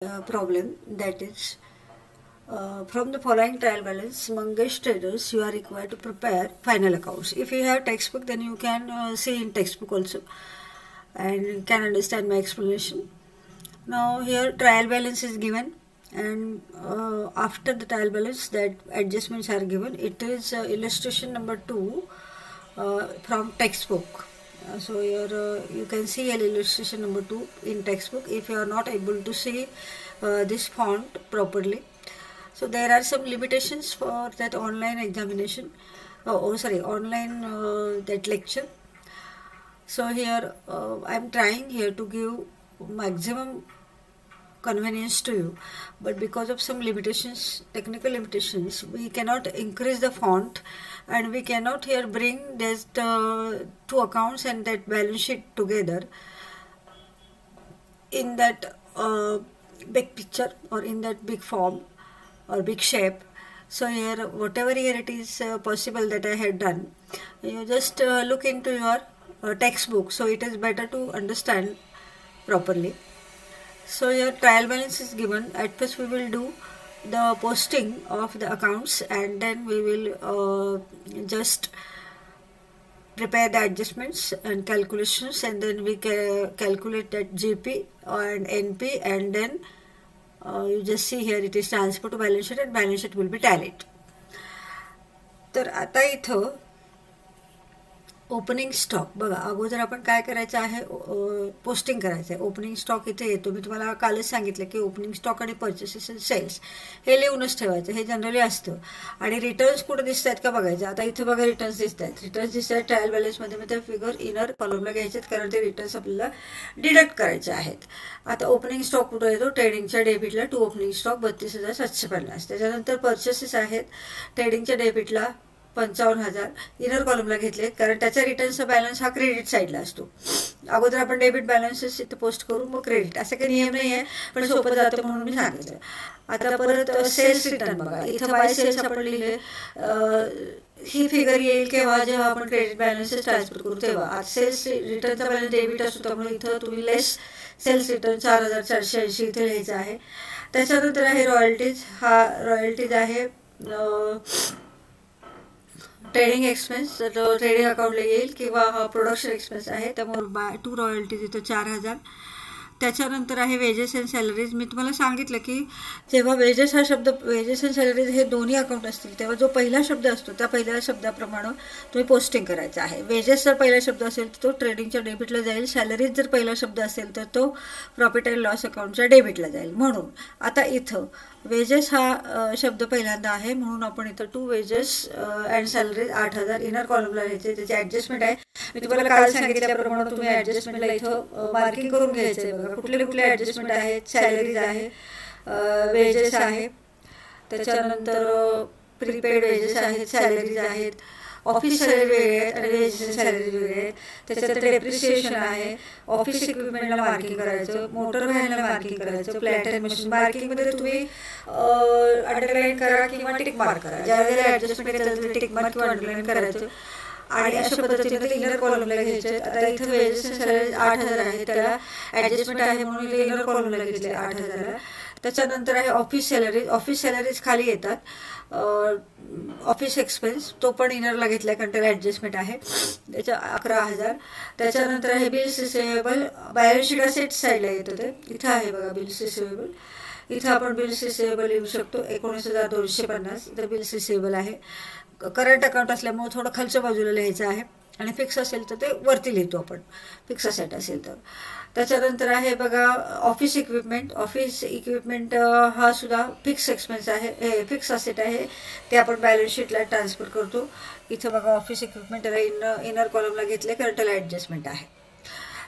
problem, that is from the following trial balance Mangesh traders you are required to prepare final accounts. If you have textbook, then you can see in textbook also and can understand my explanation. Now here trial balance is given, and after the trial balance that adjustments are given. It is illustration number 2 from textbook. So here you can see illustration number 2 in textbook if you are not able to see this font properly. So there are some limitations for that online examination, online that lecture. So here I am trying here to give maximum convenience to you, but because of some limitations, technical limitations, we cannot increase the font, and we cannot here bring this two accounts and that balance sheet together in that big picture or in that big form or big shape. So here whatever here it is possible that I had done, you just look into your textbook, so it is better to understand properly. So your trial balance is given. At first we will do the posting of the accounts, and then we will just prepare the adjustments and calculations, and then we can calculate that GP and NP, and then you just see here it is transfer to balance sheet and balance sheet will be tallied. तर आता इथं opening stock बघा, अगोदर आपण काय करायचं आहे, posting करायचं आहे. ओपनिंग स्टॉक इथे येतो. मी तुम्हाला कालच सांगितलं की ओपनिंग स्टॉक आणि परचेसेस अँड सेल्स हे लिहूनच ठेवायचं, हे जनरली असतं. आणि रिटर्न्स कुठे दिसत आहेत का बघायचं. आता इथे बघा रिटर्न्स दिसत आहेत. रिटर्न्स दिसत आहेत ट्रायल बॅलन्समध्ये. मी त्या फिगर इनर कॉलमला घ्यायचे आहेत, कारण ते रिटर्न्स आपल्याला डिडक्ट करायचे आहेत. आता ओपनिंग स्टॉक कुठे येतो, ट्रेडिंगच्या डेबिटला टू ओपनिंग स्टॉक 32,750. त्याच्यानंतर परचेसेस आहेत ट्रेडिंगच्या डेबिटला 55,000 इनर कॉलमला घेतले, कारण त्याचा रिटर्नचा बॅलन्स हा क्रेडिट साईडला असतो. अगोदर आपण डेबिट बॅलन्सेस इथं पोस्ट करू, मग क्रेडिट. असं काही नियम नाही आहे, पण सोपं जातं म्हणून मी सांगितलं. आता परत सेल्स रिटर्न बघा. इथं बाय सेल्स आपण लिहिले. ही फिगर येईल केव्हा, जेव्हा आपण क्रेडिट बॅलन्सेस ट्रान्सफर करू तेव्हा. आज सेल्स रिटर्नचा बॅलन्स डेबिट असतो, त्यामुळे इथं तुम्ही लेस सेल्स रिटर्न 4,480 इथे लिहायचं आहे. त्याच्यानंतर आहे रॉयल्टीज. हा रॉयल्टीज आहे ट्रेडिंग एक्सपेन्स, तर ट्रेडिंग अकाउंटला येईल, किंवा हा प्रोडक्शन एक्सपेन्स आहे, त्यामुळे टू रॉयल्टीज इथं 4,000. त्याच्यानंतर आहे वेजेस अँड सॅलरीज. मी तुम्हाला सांगितलं की जेव्हा वेजेस हा शब्द, वेजेस अँड सॅलरीज हे दोन्ही अकाउंट असतील, तेव्हा जो पहिला शब्द असतो त्या पहिल्या शब्दाप्रमाणे तुम्ही पोस्टिंग करायचं आहे. वेजेस जर पहिला शब्द असेल तर तो ट्रेडिंगच्या डेबिटला जाईल. सॅलरीज जर पहिला शब्द असेल तर तो प्रॉफिट अँड लॉस अकाउंटच्या डेबिटला जाईल. म्हणून आता इथं वेजेस हा शब्द पहिल्यांदा आहे, म्हणून आपण इथं two wages and salaries 8,000 inner कॉलमला घ्यायचे. त्याची ऍडजस्टमेंट आहे. मी तुम्हाला काल सांगितल्याप्रमाणे तुम्ही ऍडजस्टमेंटला इथं मार्किंग करून घ्यायचं आहे. बघा कुठले कुठले ऍडजस्टमेंट आहेत. सॅलरीज आहे, वेजेस आहे, त्याच्यानंतर प्रीपेड वेजेस आहेत, सॅलरीज आहेत, ऑफिस सॅलरी वेगळे आहेत आणि वेजेस सॅलरी वेगळे आहेत. त्याच्यात डेप्रिसिएशन आहे. ऑफिस इक्विपमेंटला मार्किंग करायचं, मोटर व्हॅनला मार्किंग करायचं, प्लॅन्ट अँड मशीन. मार्किंगमध्ये तुम्ही अंडरलाईन करा किंवा टिक मार्क करा. ज्या वेळेला ऍडजस्टमेंट करायचं टिक मार्क किंवा अंडरलाईन करायचं. आणि अशा पद्धतीने ते इनर कॉलमला घ्यायचे. आता इथं वेजेस अँड सॅलरी 8,000 आहे, त्याला ऍडजस्टमेंट आहे म्हणून इथे इनर कॉलमला घेतले 8,000. त्याच्यानंतर आहे ऑफिस सॅलरीज. ऑफिस सॅलरीज खाली येतात. ऑफिस एक्सपेन्स तो पण इनरला घेतला, कारण त्याला ऍडजस्टमेंट आहे, त्याच्या 11,000. त्याच्यानंतर आहे bills receivable. Balance sheet asset साईडला येतं, ते इथं आहे बघा बिल्स रिसिवेबल. इथं आपण बिल्स रिसिवेबल लिहू शकतो 19,250. इथं बिल्स रिसिवेबल आहे. करंट अकाउंट असल्यामुळे थोडं खालच्या बाजूला लिहायचं आहे, आणि फिक्स असेल तर ते वरती लिहितो आपण, फिक्स असेट असेल तर. त्याच्यानंतर आहे बघा ऑफिस इक्विपमेंट. ऑफिस इक्विपमेंट हा सुद्धा फिक्स एक्सपेन्स आहे, हे फिक्स असेट आहे, ते आपण बॅलन्स शीटला ट्रान्सफर करतो. इथं बघा ऑफिस इक्विपमेंट त्याला इनर कॉलमला घेतले, कारण त्याला ॲडजस्टमेंट आहे.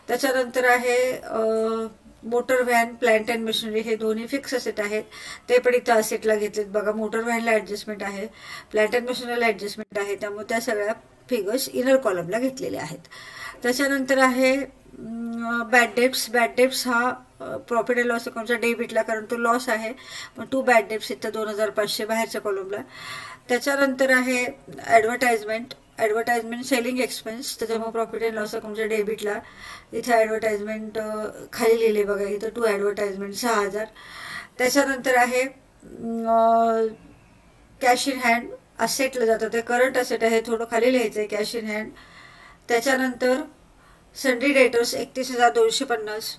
त्याच्यानंतर आहे motor van, plant and machinery. हे दोन्ही फिक्स असेट आहेत, ते पण इथं असेटला घेतलेत. बघा मोटर व्हॅनला ॲडजस्टमेंट आहे, प्लॅन्ट अँड मशिनरीला ॲडजस्टमेंट आहे, त्यामुळे त्या सगळ्या फिगर्स इनर कॉलमला घेतलेल्या आहेत. त्याच्यानंतर आहे बॅड डेब्ट्स. बॅड डेब्ट्स हा प्रॉफिट अँड लॉस अकाउंटच्या डेबिटला, कारण तो लॉस आहे, पण टू बॅड डेब्ट्स इथं 2,500 बाहेरच्या कॉलमला. त्याच्यानंतर आहे ॲडव्हर्टाइजमेंट. ॲडव्हर्टाइजमेंट सेलिंग एक्सपेन्स, त्याच्यामुळे प्रॉफिट अँड लॉस अकाउंटच्या डेबिटला इथे ॲडव्हर्टाइजमेंट खाली लिहिले बघा, इथं टू ॲडव्हर्टाइजमेंट 6,000. त्याच्यानंतर आहे कॅश इन हँड, असेटला जातं ते करंट असेट आहे, थोडं खाली लिहायचं आहे कॅश इन हँड. त्याच्यानंतर सन्ड्री डेटर्स 31,250,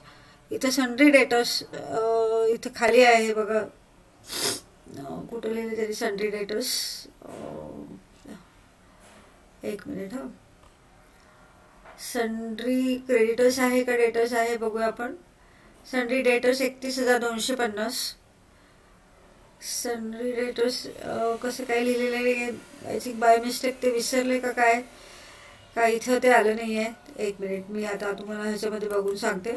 इथं सन्ड्री डेटर्स इथं खाली आहे बघा, कुठं लिहिले तरी सन्ड्री डेटर्स, एक मिनिट हा, सन्ड्री क्रेडिटर्स आहे का डेटर्स आहे बघूया आपण. सन्ड्री डेटर्स 31,250, सन्ड्री डेटर्स कसं काय लिहिलेलं आहे, आय थिंक बाय मिस्टेक ते विसरले का काय, इथं ते आलं नाही आहे. एक मिनिट, मी आता तुम्हाला ह्याच्यामध्ये बघून सांगते.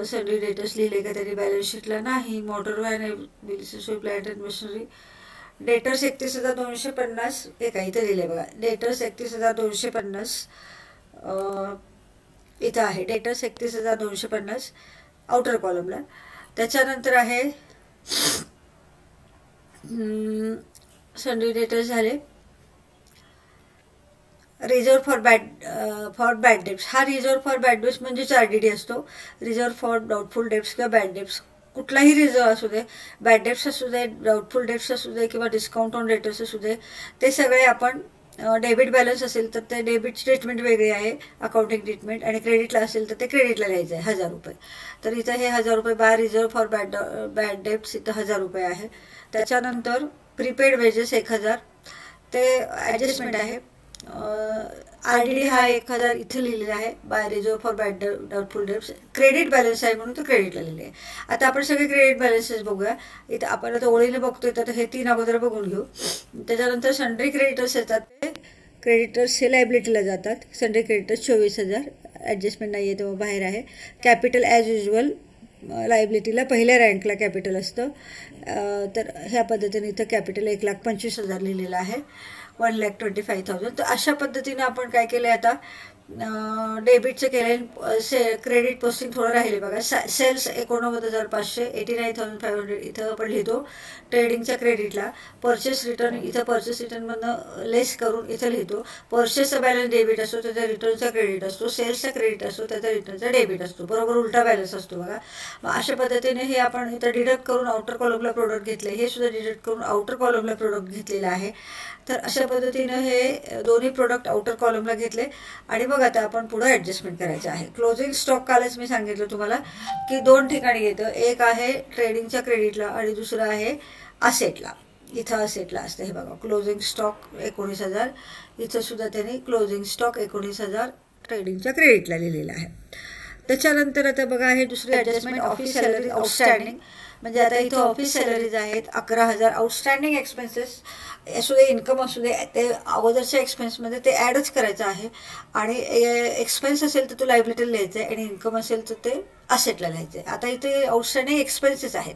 सन्ड्री डेटर्स लिहिले का तरी बॅलन्स शीटला नाही. Motor van bills plant and machinery debtors 31,250, हे काय इथं लिहिले बघा, डेटर्स 31,250 इथं आहे, डेटर्स 31,250 आउटर कॉलमला. त्याच्यानंतर आहे सन्ड्री डेटर्स झाले. रिझर्व फॉर बॅड डेब्ट्स, हा रिझर्व फॉर बॅड डेब्ट्स म्हणजेच RDD असतो. रिझर्व फॉर डाऊटफुल डेब्ट्स किंवा बॅड डेब्ट्स, कुठलाही रिझर्व असू दे, बॅड डेब्ट्स असू दे, डाऊटफुल डेब्ट्स असू दे किंवा डिस्काउंट ऑन डेटर्स असू दे, ते सगळे आपण डेबिट बॅलन्स असेल तर ते डेबिट स्टेटमेंट वेगळी आहे अकाउंटिंग ट्रीटमेंट, आणि क्रेडिटला असेल तर ते क्रेडिटला लिहायचं आहे 1,000 रुपये. तर इथं हे 1,000 रुपये by reserve for bad debts इथं 1,000 रुपये आहे. त्याच्यानंतर प्रीपेड वेजेस 1,000, ते ॲडजस्टमेंट आहे. RDD हा 1,000 इथे लिहिलेला आहे by reserve for bad doubtful debts, credit balance आहे म्हणून तो क्रेडिटला लिहिले आहे. आता आपण सगळे क्रेडिट बॅलन्सेस बघूया. इथं आपण आता ओळीने बघतोय तर हे 3 अगोदर बघून घेऊ. त्याच्यानंतर सन्ड्री क्रेडिटर्स येतात, ते क्रेडिटर्स हे लायबिलिटीला जातात. सन्ड्री क्रेडिटर्स 24,000, ॲडजस्टमेंट नाही आहे तेव्हा बाहेर आहे. कॅपिटल ॲज युजल लायबिलिटीला पहिल्या रँकला कॅपिटल असतं, तर ह्या पद्धतीने इथं कॅपिटल 1,25,000 लिहिलेलं आहे, 1,25,000. तर अशा पद्धतीने आपण काय केलं आता, डेबिटचं केलं. क्रेडिट पोस्टिंग थोडं राहिले बघा. सेल्स 89,500, 89,500 इथं आपण लिहितो ट्रेडिंगच्या क्रेडिटला. परचेस रिटर्न इथं परचेस रिटर्नमधनं लेस करून इथं लिहितो. परचेसचा बॅलन्स डेबिट असतो, त्याचा रिटर्नचा क्रेडिट असतो. सेल्सचा क्रेडिट असतो, त्याचा रिटर्नचा डेबिट असतो. बरोबर उलटा बॅलन्स असतो बघा. मग अशा पद्धतीने हे आपण इथं डिडक्ट करून आउटर कॉलमला प्रोडक्ट घेतले, हे सुद्धा डिडक्ट करून आउटर कॉलमला प्रोडक्ट घेतलेला आहे. तर अशा पद्धतीनं हे दोन्ही प्रोडक्ट आउटर कॉलमला घेतले. आणि बघा आता आपण पुढे ॲडजस्टमेंट करायचं आहे. क्लोजिंग स्टॉक कालच मी सांगितलं तुम्हाला की 2 ठिकाणी येतं, एक आहे ट्रेडिंगच्या क्रेडिटला आणि दुसरं आहे असेटला. इथं असेटला असतं हे बघा, क्लोजिंग स्टॉक 19,000, इथं सुद्धा त्यांनी क्लोजिंग स्टॉक 19,000 ट्रेडिंगच्या क्रेडिटला लिहिलेला आहे. त्याच्यानंतर आता बघा हे दुसरी ॲडजस्टमेंट, ऑफिस सॅलरी आउटस्टँडिंग, म्हणजे आता इथं ऑफिस सॅलरीज आहेत 11,000. आउटस्टँडिंग एक्सपेन्सेस असू दे, इन्कम असू दे, ते अगोदरच्या एक्सपेन्समध्ये ते ॲडच करायचं आहे. आणि एक्सपेन्स असेल तर तो लायबिलिटीला लिहायचं आहे, आणि इन्कम असेल तर ते असेटला लिहायचं आहे. आता इथे आउटस्टँडिंग एक्सपेन्सेस आहेत.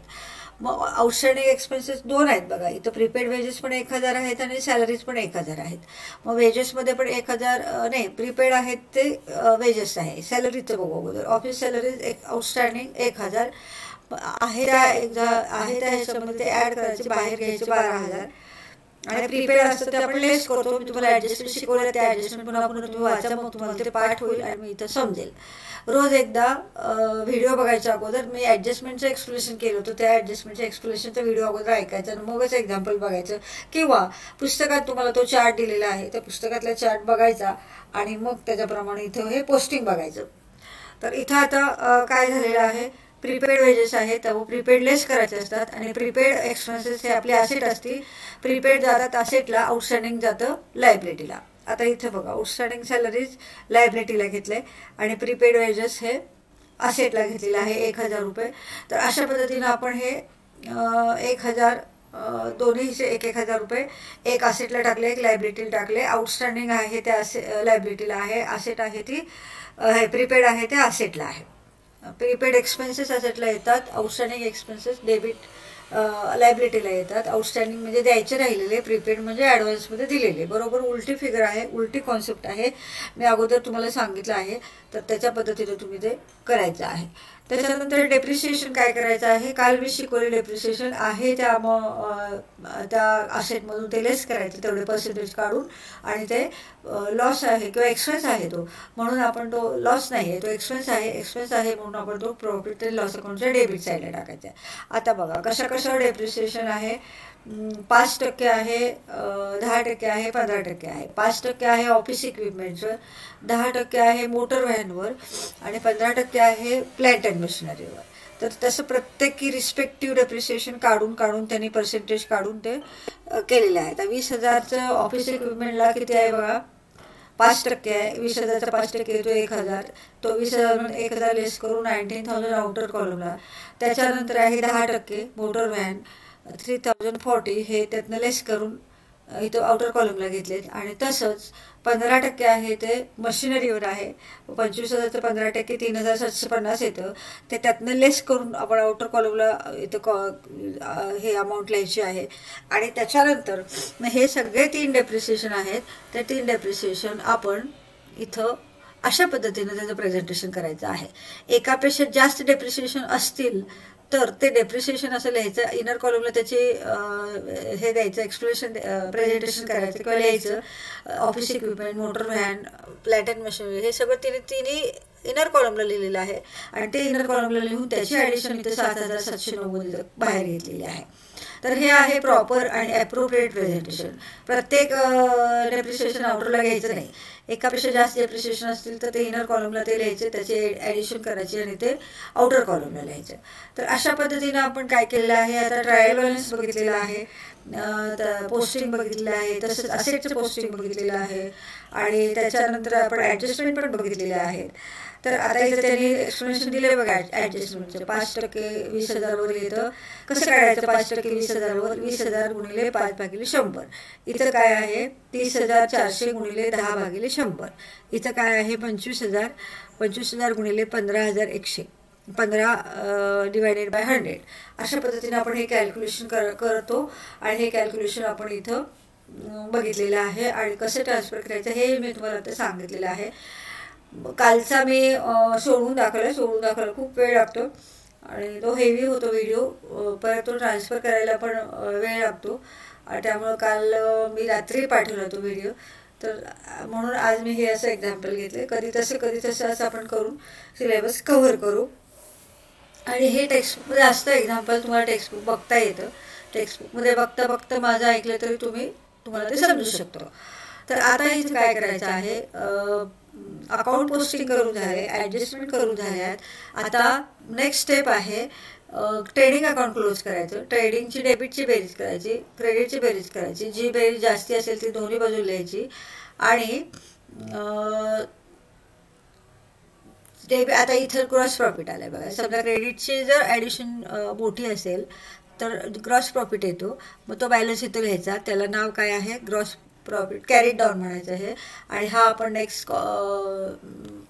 मग आउटस्टँडिंग एक्सपेन्सेस 2 आहेत बघा. इथं प्रीपेड वेजेस पण 1,000 आहेत आणि सॅलरीज पण 1,000 आहेत. मग वेजेसमध्ये पण 1,000 नाही, प्रीपेड आहेत ते वेजेस आहे. सॅलरीचं बघू अगोदर. ऑफिस सॅलरीज आउटस्टँडिंग 1,000 आहे, त्या ह्याच्यामध्ये ते ॲड करायचे, बाहेर घ्यायचे 12,000. आणि प्रीपेड असतं ते आपण लेस करतो. मी तुम्हाला ॲडजस्टमेंट शिकवलं, त्या ॲडजस्टमेंट पुन्हा तुम्ही वाचा, मग तुम्हाला ते पाठ होईल आणि मी इथं समजेल. रोज एकदा व्हिडिओ बघायच्या अगोदर मी ॲडजस्टमेंटचं एक्सप्लेनेशन केलं होतं, त्या ॲडजस्टमेंटच्या एक्सप्लेनेशनचा व्हिडिओ अगोदर ऐकायचा आणि मगच एक्झाम्पल बघायचं. किंवा पुस्तकात तुम्हाला तो चार्ट दिलेला आहे, त्या पुस्तकातला चार्ट बघायचा आणि मग त्याच्याप्रमाणे इथं हे पोस्टिंग बघायचं. तर इथं आता काय झालेलं आहे, प्रीपेड वेजेस आहेत त्यामुळे प्रीपेड लेस करायचे असतात, आणि प्रीपेड एक्सपेन्सेस हे आपले असेट असतील. प्रीपेड जातात असेटला, आउटस्टँडिंग जातं लायबिलिटीला. आता इथे बघा, आउटस्टँडिंग सॅलरीज लायबिलिटीला घेतले आणि प्रीपेड वेजेस हे असेटला घेतलेलं आहे 1,000 रुपये. तर अशा पद्धतीनं आपण हे 1,000 दोन्हीचे 1,000 रुपये एक असेटला टाकले, एक लायबिलिटीला टाकले. आउटस्टँडिंग आहे ते लायबिलिटीला आहे, असेट आहे ती प्रीपेड आहे ते असेटला आहे. प्रीपेड एक्सपेन्सेस असेटला येतात, आउटस्टँडिंग एक्सपेन्सेस डेबिट लायबिलिटीला येतात. आउटस्टँडिंग म्हणजे द्यायचे राहिलेले, प्रीपेड म्हणजे ॲडव्हान्समध्ये दिलेले. बरोबर उलटी फिगर आहे, उलटी कॉन्सेप्ट आहे, मी अगोदर तुम्हाला सांगितलं आहे. तर त्याच्या पद्धतीने तुम्ही ते करायचं आहे. त्याच्यानंतर डेप्रिसिएशन काय करायचं आहे, काल मी शिकवले डेप्रिसिएशन आहे त्या असेटमधून ते लेस करायचे तेवढे पर्सेंटेज काढून, आणि ते लॉस आहे किंवा एक्सपेन्स आहे तो, म्हणून आपण तो लॉस नाही आहे, तो एक्सपेन्स आहे म्हणून आपण तो प्रॉफिट अँड लॉस अकाउंटच्या डेबिट साईडला टाकायचा आहे. आता बघा कशावर डेप्रिसिएशन आहे. 5% आहे, 10% आहे, 15% आहे. 5% आहे ऑफिस इक्विपमेंटवर, 10% आहे मोटर व्हॅनवर, आणि 15% आहे प्लॅन्ट अँड मशिनरीवर. तर तसं प्रत्येकी रिस्पेक्टिव्ह डेप्रिसिएशन काढून त्यांनी पर्सेंटेज काढून ते केलेले आहे. आता 20,000चं ऑफिस इक्विपमेंटला किती आहे बघा, 5% आहे. 20,000चा 5% येतो 1,000. तो 20,000 1,000 लेस करून 19,000 आउटर कॉलमला. त्याच्यानंतर आहे 10% मोटर व्हॅन, 3,040 हे त्यातनं लेस करून इथं आउटर कॉलमला घेतलेत. आणि तसंच 15% आहे ते मशिनरीवर आहे. 25,000चं 15% 3,750 येतं, ते त्यातनं लेस करून आपण आउटर कॉलमला इथं हे अमाऊंट लिहायची आहे. आणि त्याच्यानंतर हे सगळे 3 डेप्रिसिएशन आहेत. ते 3 डेप्रिसिएशन आपण इथं अशा पद्धतीनं त्याचं प्रेझेंटेशन करायचं आहे. एकापेक्षा जास्त डेप्रिसिएशन असतील तर ते डेप्रिसिएशन असं लिहायचं, इनर कॉलमला त्याचे हे द्यायचं, एक्सप्लेनेशन प्रेझेंटेशन करायचं किंवा लिहायचं. Office equipment, motor van, plant and machinery हे सगळं तिन्ही इनर कॉलमला लिहिलेलं आहे. आणि ते इनर कॉलमला लिहून त्याची ॲडिशन इथं 7,790 बाहेर घेतलेली आहे. तर हे आहे प्रॉपर आणि ॲप्रोप्रिएट प्रेझेंटेशन. प्रत्येक डेप्रिसिएशन आउटरला घ्यायचं नाही. एकापेक्षा जास्त डेप्रिसिएशन असतील तर ते इनर कॉलमला ते लिहायचे, त्याचे ॲडिशन करायचे आणि ते आउटर कॉलमला लिहायचे. तर अशा पद्धतीनं आपण काय केलेलं आहे, आता ट्रायल बॅलन्स बघितलेला आहे, पोस्टिंग बघितलेलं आहे, तसंच असेटचं पोस्टिंग बघितलेलं आहे, आणि त्याच्यानंतर आपण ॲडजस्टमेंट पण बघितलेले आहेत. तर आता इथं त्यांनी एक्सप्लेनेशन दिले बघा ॲडजस्टमेंटचं. 5% 20,000वर येतं. कसं काढायचं 5% 20,000वर, 20,000 गुणिले 5/100. इथं काय आहे 30,400 गुणिले 10/100. इथं काय आहे 25,000, 25,000 गुणिले 15,100, 15 डिवायडेड बाय 100. अशा पद्धतीने आपण हे कॅल्क्युलेशन करतो, आणि हे कॅल्क्युलेशन आपण इथं बघितलेलं आहे. आणि कसं ट्रान्सफर करायचं हे मी तुम्हाला आता सांगितलेलं आहे. कालचा मी सोडून दाखवला खूप वेळ लागतो, आणि तो हेवी होतो व्हिडिओ, परत तो ट्रान्सफर करायला पण वेळ लागतो. त्यामुळं काल मी रात्री पाठवला तो व्हिडिओ. तर म्हणून आज मी हे असं एक्झाम्पल घेतले. कधी तसं असं आपण करून सिलेबस कव्हर करू. आणि हे टेक्स्टबुकमध्ये असतं एक्झाम्पल, तुम्हाला टेक्स्टबुक बघता येतं. टेक्स्टबुकमध्ये बघता माझं ऐकलं तरी तुम्हाला ते समजू शकतो. तर आता इथं काय करायचं आहे, अकाउंट पोस्टिंग करून झाले, ॲडजस्टमेंट करून झाल्यात. आता नेक्स्ट स्टेप आहे ट्रेडिंग अकाउंट क्लोज करायचं. ट्रेडिंगची डेबिटची बेरीज करायची, क्रेडिटची बेरीज करायची. जी बेरीज जास्ती असेल ती दोन्ही बाजूला लिहायची. आणि आता इथं ग्रॉस प्रॉफिट आलं आहे बघा. समजा क्रेडिटची जर ॲडिशन मोठी असेल तर ग्रॉस प्रॉफिट येतो, मग तो बॅलन्स इथं घ्यायचा. त्याला नाव काय आहे, ग्रॉस प्रॉफिट कॅरीड डाऊन म्हणायचं आहे. आणि हा आपण नेक्स्ट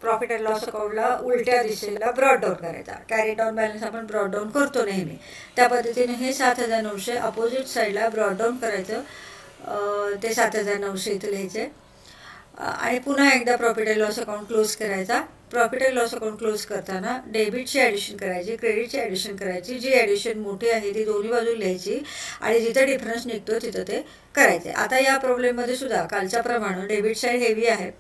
प्रॉफिट अँड लॉस अकाउंटला उलट्या दिशेला ब्रॉड डाऊन करायचा. कॅरी डाऊन बॅलन्स आपण ब्रॉड डाऊन करतो नेहमी, त्या पद्धतीने हे 7,900 अपोजिट साईडला ब्रॉड डाऊन करायचं. ते 7,900 इथं लिहायचे. आणि पुन्हा एकदा profit and loss account close करायचा. Profit and loss account close करताना डेबिटची ॲडिशन करायची, क्रेडिटची ॲडिशन करायची. जी ॲडिशन मोठी आहे ती दोन्ही बाजूला लिहायची, आणि जिथं डिफरन्स निघतो तिथं ते करायचे. आता या प्रॉब्लेममध्ये सुद्धा कालच्याप्रमाणे डेबिट साईड हेवी आहे,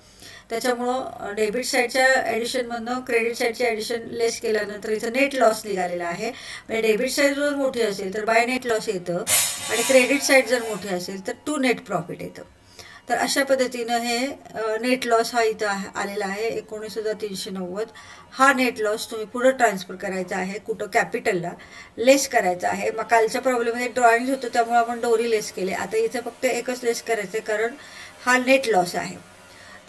त्याच्यामुळं डेबिट साईडच्या ॲडिशनमधनं क्रेडिट साईडची ॲडिशन लेस केल्यानंतर इथं नेट लॉस निघालेला आहे. म्हणजे डेबिट साईड जर मोठी असेल तर बाय नेट लॉस येतं, आणि क्रेडिट साईड जर मोठी असेल तर टू नेट प्रॉफिट येतं. तर अशा पद्धतीनं हे नेट लॉस हा इथं आलेला आहे 19,390. हा नेट लॉस तुम्ही पुढं ट्रान्सफर करायचा आहे, कुठं कॅपिटलला लेस करायचा आहे. मग कालच्या प्रॉब्लेममध्ये ड्रॉइंग होतं त्यामुळे आपण दोरी लेस केले. आता इथं फक्त एकच लेस करायचं कारण हा नेट लॉस आहे.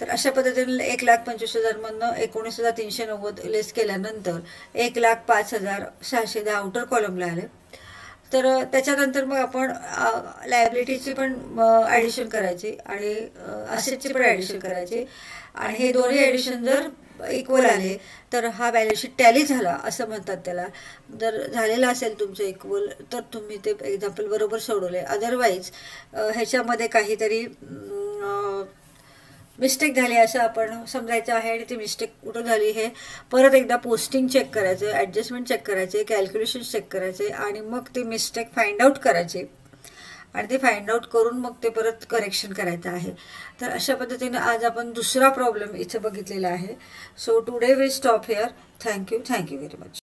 तर अशा पद्धतीने 1,25,000 मधनं 19,390 लेस केल्यानंतर 1,05,610 आउटर कॉलमला आले. तर त्याच्यानंतर मग आपण लायबिलिटीची पण ॲडिशन करायची, आणि असेटची पण ॲडिशन करायची. आणि हे दोन्ही ॲडिशन जर इक्वल आले तर हा बॅलन्स शीट टॅली झाला असं म्हणतात त्याला. जर झालेलं असेल तुमचं इक्वल तर तुम्ही ते एक्झाम्पल बरोबर सोडवले. अदरवाईज ह्याच्यामध्ये काहीतरी मिस्टेक झाली असं आपण समजायचं आहे आणि ती मिस्टेक कुठं झाली हे परत एकदा पोस्टिंग चेक करायचं, ॲडजस्टमेंट चेक करायचे, कॅल्क्युलेशन चेक करायचे आणि मग ती मिस्टेक फाइंड आउट करायची आणि ते फाइंड आउट करून मग ते परत करेक्शन करायचं आहे. तर अशा पद्धतीने आज आपण दुसरा प्रॉब्लेम इथे बघितलेला आहे. So today we stop here. Thank you very much.